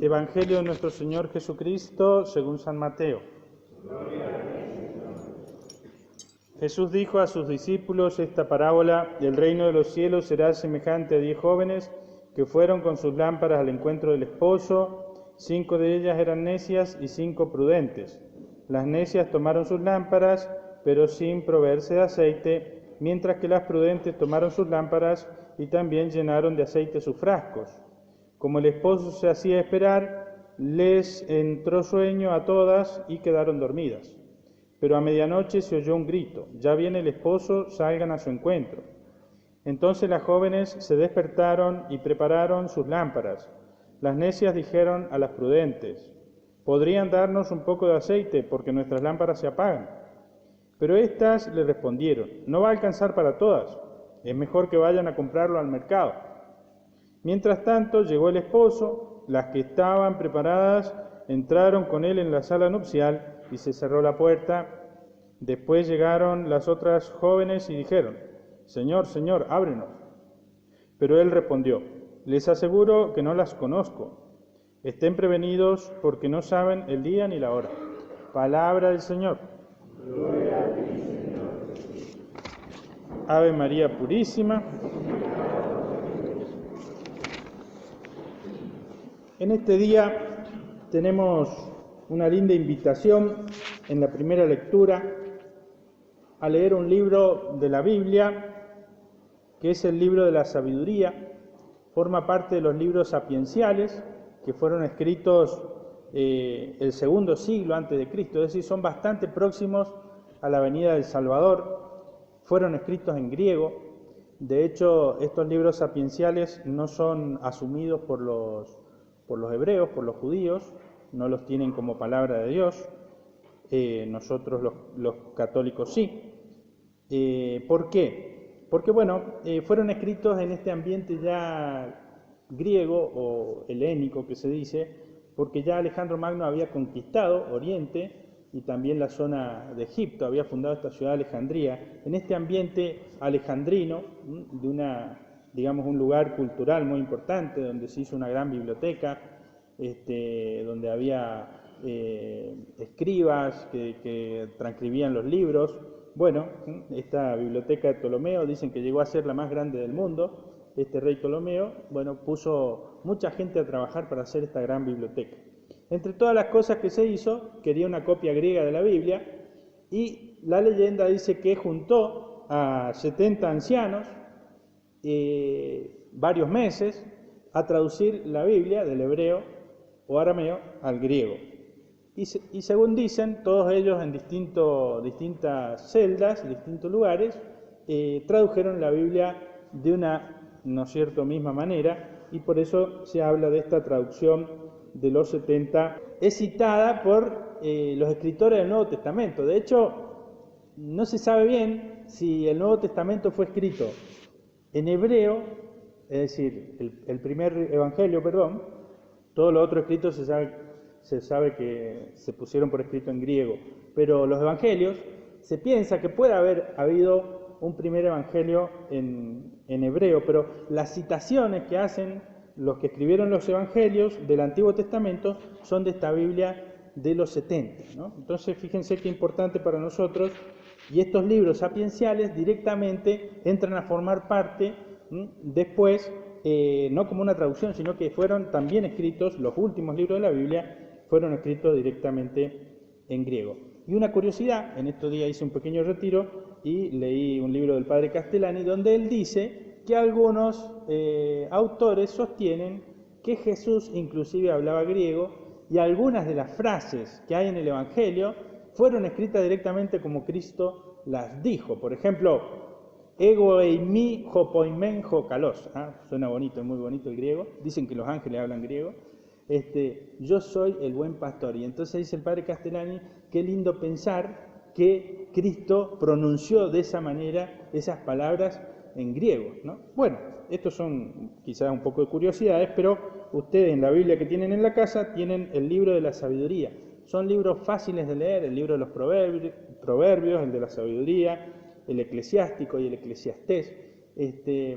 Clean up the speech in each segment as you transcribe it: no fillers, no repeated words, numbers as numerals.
Evangelio de nuestro Señor Jesucristo según San Mateo. Jesús dijo a sus discípulos esta parábola: el reino de los cielos será semejante a 10 jóvenes que fueron con sus lámparas al encuentro del esposo. 5 de ellas eran necias y 5 prudentes. Las necias tomaron sus lámparas, pero sin proveerse de aceite, mientras que las prudentes tomaron sus lámparas y también llenaron de aceite sus frascos. Como el esposo se hacía esperar, les entró sueño a todas y quedaron dormidas. Pero a medianoche se oyó un grito: ya viene el esposo, salgan a su encuentro. Entonces las jóvenes se despertaron y prepararon sus lámparas. Las necias dijeron a las prudentes: ¿podrían darnos un poco de aceite, porque nuestras lámparas se apagan? Pero éstas le respondieron: no va a alcanzar para todas, es mejor que vayan a comprarlo al mercado. Mientras tanto llegó el esposo, las que estaban preparadas entraron con él en la sala nupcial y se cerró la puerta. Después llegaron las otras jóvenes y dijeron: Señor, Señor, ábrenos. Pero él respondió: les aseguro que no las conozco. Estén prevenidos porque no saben el día ni la hora. Palabra del Señor. Gloria a ti, Señor. Ave María Purísima. En este día tenemos una linda invitación en la primera lectura a leer un libro de la Biblia, que es el libro de la sabiduría. Forma parte de los libros sapienciales que fueron escritos el segundo siglo antes de Cristo, es decir, son bastante próximos a la venida del Salvador. Fueron escritos en griego. De hecho, estos libros sapienciales no son asumidos por los hebreos, por los judíos, no los tienen como palabra de Dios. Nosotros los católicos sí. ¿Por qué? Porque fueron escritos en este ambiente ya griego o helénico que se dice, porque ya Alejandro Magno había conquistado Oriente y también la zona de Egipto, había fundado esta ciudad de Alejandría, en este ambiente alejandrino, de un lugar cultural muy importante, donde se hizo una gran biblioteca, donde había escribas que transcribían los libros. Esta biblioteca de Ptolomeo dicen que llegó a ser la más grande del mundo. Este rey Ptolomeo, puso mucha gente a trabajar para hacer esta gran biblioteca. Entre todas las cosas que se hizo, quería una copia griega de la Biblia, y la leyenda dice que juntó a 70 ancianos varios meses a traducir la Biblia del hebreo o arameo al griego. Y según dicen, todos ellos en distintas celdas, distintos lugares, tradujeron la Biblia de una, misma manera, y por eso se habla de esta traducción de los 70. Es citada por los escritores del Nuevo Testamento. De hecho, no se sabe bien si el Nuevo Testamento fue escrito en hebreo, es decir, el primer evangelio, todo lo otro escrito se sabe que se pusieron por escrito en griego, pero los evangelios se piensa que puede haber habido un primer evangelio en hebreo, pero las citaciones que hacen los que escribieron los evangelios del Antiguo Testamento son de esta Biblia de los 70, ¿no? Entonces fíjense qué importante para nosotros, y estos libros sapienciales directamente entran a formar parte después, no como una traducción, sino que fueron también escritos, los últimos libros de la Biblia fueron escritos directamente en griego. Y una curiosidad, en estos días hice un pequeño retiro y leí un libro del padre Castellani, donde él dice que algunos autores sostienen que Jesús inclusive hablaba griego, y algunas de las frases que hay en el Evangelio fueron escritas directamente como Cristo las dijo. Por ejemplo, ego eimi hopoimen hokalos. Suena bonito, es muy bonito el griego. Dicen que los ángeles hablan griego. Yo soy el buen pastor. Y entonces dice el padre Castellani, qué lindo pensar que Cristo pronunció de esa manera esas palabras en griego, ¿no? Estos son quizás un poco de curiosidades, pero ustedes en la Biblia que tienen en la casa tienen el libro de la sabiduría. Son libros fáciles de leer, el libro de los proverbios, el de la sabiduría, el eclesiástico y el eclesiastés.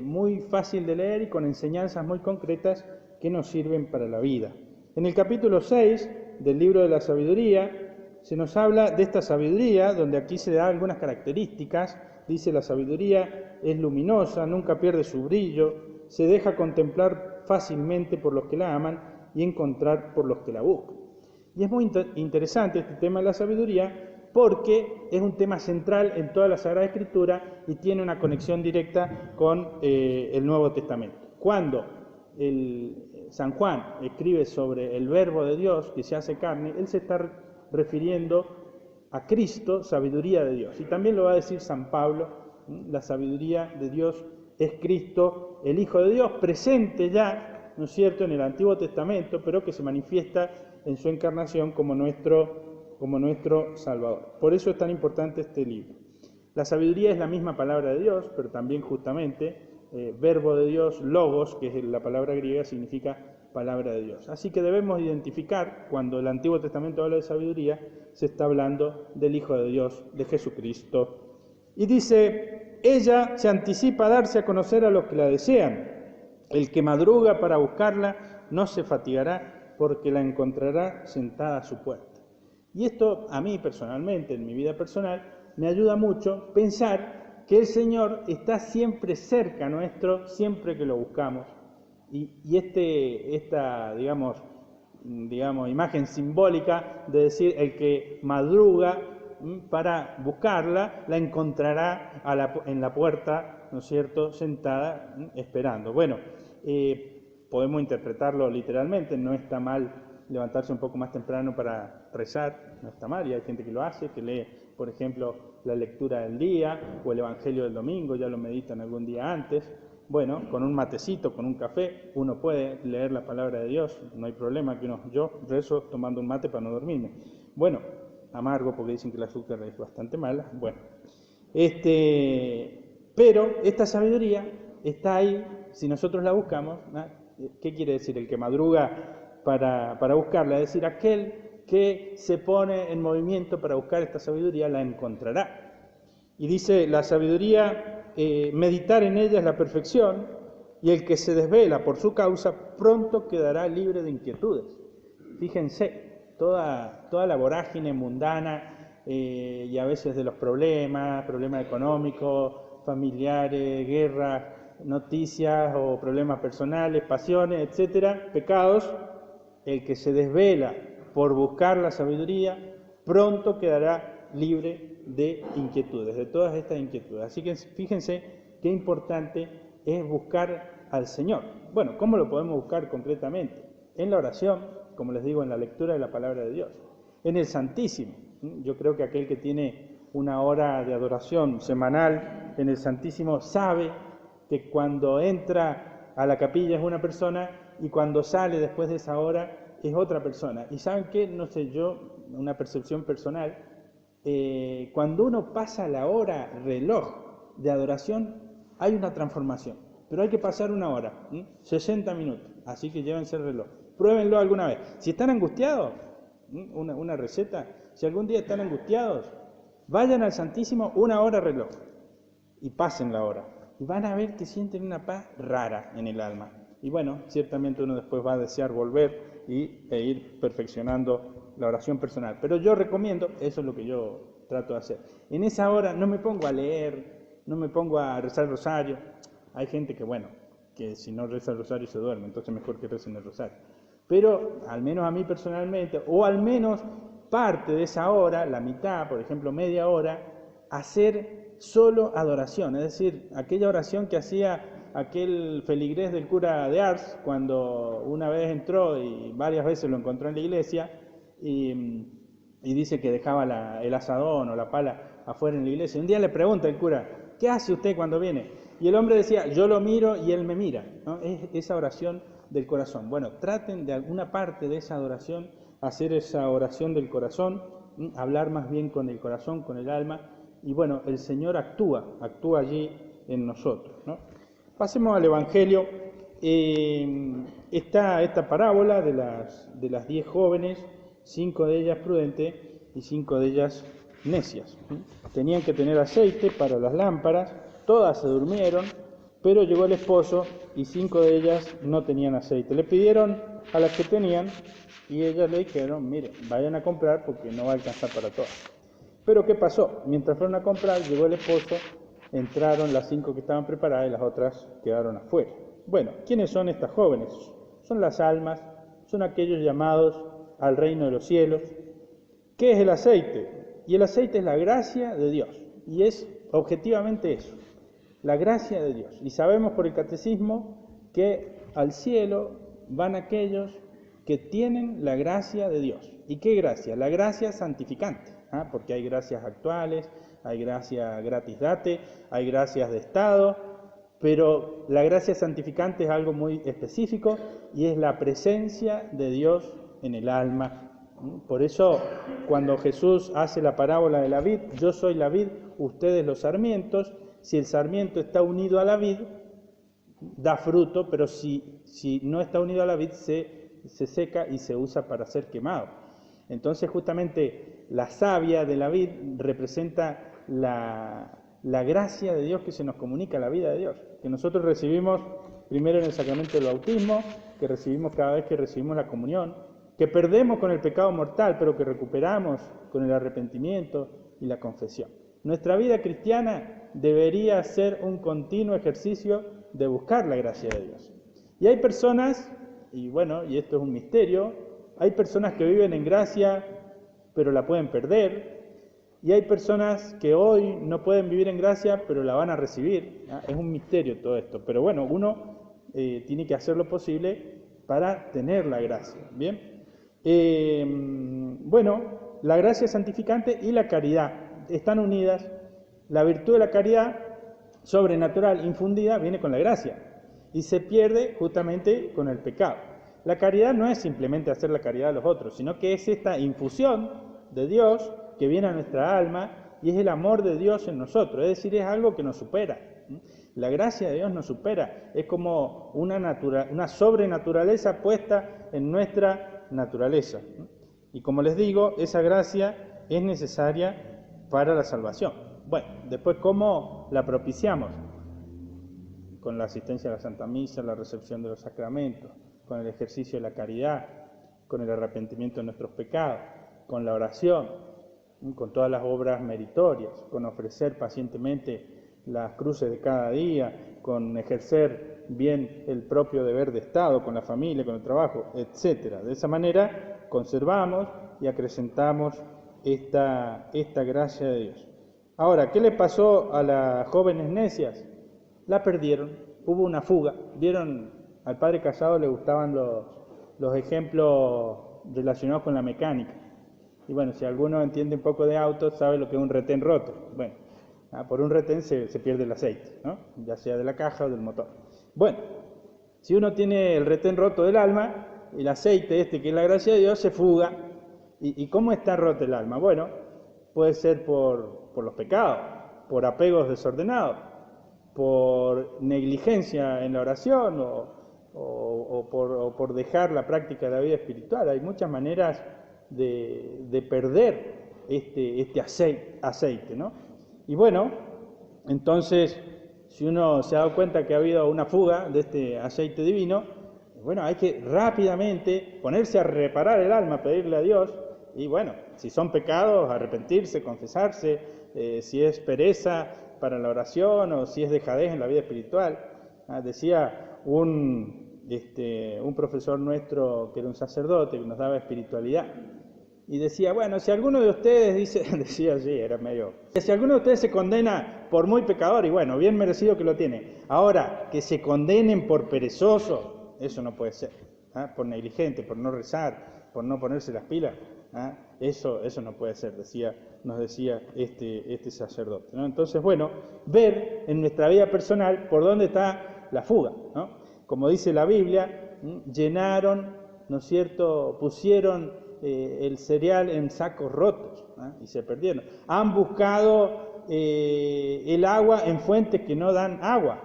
Muy fácil de leer y con enseñanzas muy concretas que nos sirven para la vida. En el capítulo 6 del libro de la sabiduría se nos habla de esta sabiduría, donde aquí se da algunas características. Dice: la sabiduría es luminosa, nunca pierde su brillo, se deja contemplar fácilmente por los que la aman y encontrar por los que la buscan. Y es muy interesante este tema de la sabiduría, porque es un tema central en toda la Sagrada Escritura y tiene una conexión directa con el Nuevo Testamento. Cuando San Juan escribe sobre el Verbo de Dios que se hace carne, él se está refiriendo a Cristo, sabiduría de Dios. Y también lo va a decir San Pablo: la sabiduría de Dios es Cristo, el Hijo de Dios, presente ya, ¿no es cierto?, en el Antiguo Testamento, pero que se manifiesta en su encarnación como nuestro Salvador. Por eso es tan importante este libro. La sabiduría es la misma palabra de Dios, pero también justamente verbo de Dios, logos, que es la palabra griega, significa palabra de Dios. Así que debemos identificar, cuando el Antiguo Testamento habla de sabiduría, se está hablando del Hijo de Dios, de Jesucristo. Y dice: ella se anticipa a darse a conocer a los que la desean. El que madruga para buscarla no se fatigará, porque la encontrará sentada a su puerta. Y esto a mí personalmente, en mi vida personal, me ayuda mucho pensar que el Señor está siempre cerca nuestro, siempre que lo buscamos. Y esta imagen simbólica de decir: el que madruga para buscarla, la encontrará en la puerta, ¿no es cierto?, sentada, esperando. Bueno, podemos interpretarlo literalmente, no está mal levantarse un poco más temprano para rezar, no está mal, y hay gente que lo hace, que lee, por ejemplo, la lectura del día o el Evangelio del domingo, ya lo meditan algún día antes. Bueno, con un matecito, con un café, uno puede leer la palabra de Dios, no hay problema que yo rezo tomando un mate para no dormirme. Bueno, amargo porque dicen que el azúcar es bastante mala, bueno. Pero esta sabiduría está ahí, si nosotros la buscamos, ¿no? ¿Qué quiere decir? El que madruga para buscarla, es decir, aquel que se pone en movimiento para buscar esta sabiduría, la encontrará. Y dice: la sabiduría, meditar en ella es la perfección, y el que se desvela por su causa pronto quedará libre de inquietudes. Fíjense, toda la vorágine mundana y a veces de los problemas económicos, familiares, guerras, noticias o problemas personales, pasiones, etcétera, pecados. El que se desvela por buscar la sabiduría pronto quedará libre de inquietudes, de todas estas inquietudes. Así que fíjense qué importante es buscar al Señor. Bueno, ¿cómo lo podemos buscar concretamente? En la oración, como les digo, en la lectura de la palabra de Dios, en el Santísimo. Yo creo que aquel que tiene una hora de adoración semanal en el Santísimo sabe que cuando entra a la capilla es una persona y cuando sale después de esa hora es otra persona. Y ¿saben qué? No sé, yo, una percepción personal, cuando uno pasa la hora reloj de adoración hay una transformación, pero hay que pasar una hora, 60 minutos, así que llévense el reloj. Pruébenlo alguna vez. Si están angustiados, una receta, si algún día están angustiados, vayan al Santísimo una hora reloj y pasen la hora. Y van a ver que sienten una paz rara en el alma. Y bueno, ciertamente uno después va a desear volver e ir perfeccionando la oración personal. Pero yo recomiendo, eso es lo que yo trato de hacer. En esa hora no me pongo a leer, no me pongo a rezar el rosario. Hay gente que si no reza el rosario se duerme, entonces mejor que recen el rosario. Pero al menos a mí personalmente, o al menos parte de esa hora, la mitad, por ejemplo, media hora, hacer solo adoración, es decir, aquella oración que hacía aquel feligrés del cura de Ars cuando una vez entró y varias veces lo encontró en la iglesia y dice que dejaba el asadón o la pala afuera en la iglesia. Un día le pregunta el cura: ¿qué hace usted cuando viene? Y el hombre decía: yo lo miro y él me mira, ¿no? Es esa oración del corazón. Bueno, traten de alguna parte de esa adoración, hacer esa oración del corazón, hablar más bien con el corazón, con el alma, y bueno, el Señor actúa allí en nosotros, ¿no? Pasemos al Evangelio. Está esta parábola de las 10 jóvenes, 5 de ellas prudentes y 5 de ellas necias. Tenían que tener aceite para las lámparas, todas se durmieron, pero llegó el esposo y 5 de ellas no tenían aceite. Le pidieron a las que tenían y ellas le dijeron, mire, vayan a comprar porque no va a alcanzar para todas. Pero ¿qué pasó? Mientras fueron a comprar, llegó el esposo, entraron las 5 que estaban preparadas y las otras quedaron afuera. Bueno, ¿quiénes son estas jóvenes? Son las almas, son aquellos llamados al reino de los cielos. ¿Qué es el aceite? Y el aceite es la gracia de Dios, y es objetivamente eso, la gracia de Dios. Y sabemos por el catecismo que al cielo van aquellos que tienen la gracia de Dios. ¿Y qué gracia? La gracia santificante, porque hay gracias actuales, hay gracia gratis date, hay gracias de estado, pero la gracia santificante es algo muy específico y es la presencia de Dios en el alma. Por eso, cuando Jesús hace la parábola de la vid, yo soy la vid, ustedes los sarmientos, si el sarmiento está unido a la vid, da fruto, pero si no está unido a la vid, se seca y se usa para ser quemado. Entonces, justamente, la savia de la vid representa la gracia de Dios que se nos comunica, la vida de Dios, que nosotros recibimos primero en el sacramento del bautismo, que recibimos cada vez que recibimos la comunión, que perdemos con el pecado mortal, pero que recuperamos con el arrepentimiento y la confesión. Nuestra vida cristiana debería ser un continuo ejercicio de buscar la gracia de Dios. Y hay personas, y esto es un misterio, hay personas que viven en gracia, pero la pueden perder, y hay personas que hoy no pueden vivir en gracia, pero la van a recibir. Es un misterio todo esto, pero bueno, uno tiene que hacer lo posible para tener la gracia, ¿bien? La gracia santificante y la caridad están unidas. La virtud de la caridad sobrenatural infundida viene con la gracia y se pierde justamente con el pecado. La caridad no es simplemente hacer la caridad a los otros, sino que es esta infusión de Dios que viene a nuestra alma y es el amor de Dios en nosotros, es decir, es algo que nos supera. La gracia de Dios nos supera, es como una sobrenaturaleza puesta en nuestra naturaleza. Y como les digo, esa gracia es necesaria para la salvación. Bueno, después, ¿cómo la propiciamos? Con la asistencia a la Santa Misa, la recepción de los sacramentos, con el ejercicio de la caridad, con el arrepentimiento de nuestros pecados, con la oración, con todas las obras meritorias, con ofrecer pacientemente las cruces de cada día, con ejercer bien el propio deber de Estado, con la familia, con el trabajo, etc. De esa manera conservamos y acrecentamos esta gracia de Dios. Ahora, ¿qué le pasó a las jóvenes necias? La perdieron, hubo una fuga. Vieron, al padre Casado le gustaban los ejemplos relacionados con la mecánica. Y bueno, si alguno entiende un poco de autos, sabe lo que es un retén roto. Bueno, por un retén se pierde el aceite, ¿no? Ya sea de la caja o del motor. Bueno, si uno tiene el retén roto del alma, el aceite que es la gracia de Dios, se fuga. ¿Y cómo está roto el alma? Bueno, puede ser por los pecados, por apegos desordenados, por negligencia en la oración o por dejar la práctica de la vida espiritual. Hay muchas maneras de perder este aceite, ¿no? Y bueno, entonces, si uno se ha dado cuenta que ha habido una fuga de este aceite divino, bueno, hay que rápidamente ponerse a reparar el alma, pedirle a Dios, y bueno, si son pecados, arrepentirse, confesarse, si es pereza para la oración o si es dejadez en la vida espiritual. Decía un profesor nuestro que era un sacerdote que nos daba espiritualidad, y decía, bueno, si alguno de ustedes decía así, era medio, si alguno de ustedes se condena por muy pecador, y bueno, bien merecido que lo tiene, ahora, que se condenen por perezoso, eso no puede ser, por negligente, por no rezar, por no ponerse las pilas, eso no puede ser, nos decía este sacerdote, ¿no? Entonces, bueno, ver en nuestra vida personal por dónde está la fuga, ¿no? Como dice la Biblia, llenaron, ¿no es cierto?, pusieron el cereal en sacos rotos, y se perdieron. Han buscado el agua en fuentes que no dan agua.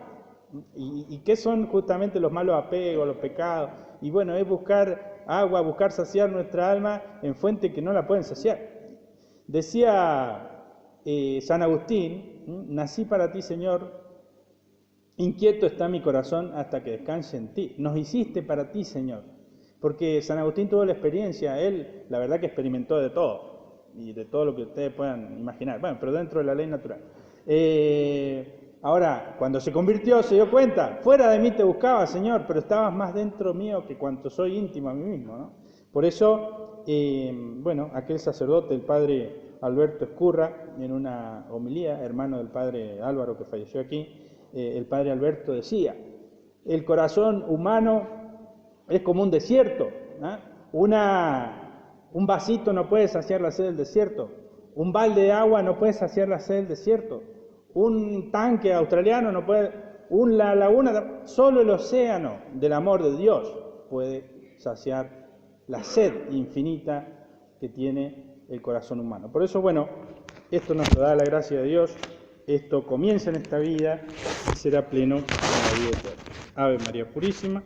¿Y qué son justamente los malos apegos, los pecados? Y bueno, es buscar agua, buscar saciar nuestra alma en fuentes que no la pueden saciar. Decía San Agustín, nací para ti, Señor, inquieto está mi corazón hasta que descanse en ti. Nos hiciste para ti, Señor. Porque San Agustín tuvo la experiencia, él la verdad que experimentó de todo, y de todo lo que ustedes puedan imaginar, bueno, pero dentro de la ley natural. Ahora, cuando se convirtió se dio cuenta, fuera de mí te buscaba, Señor, pero estabas más dentro mío que cuanto soy íntimo a mí mismo, ¿no? Por eso, bueno, aquel sacerdote, el padre Alberto Escurra, en una homilía, hermano del padre Álvaro que falleció aquí, el padre Alberto decía, el corazón humano es como un desierto, ¿eh? Un vasito no puede saciar la sed del desierto, un balde de agua no puede saciar la sed del desierto, un tanque australiano no puede, la laguna, solo el océano del amor de Dios puede saciar la sed infinita que tiene el corazón humano. Por eso, bueno, esto nos lo da la gracia de Dios, esto comienza en esta vida y será pleno en la vida eterna. Ave María Purísima.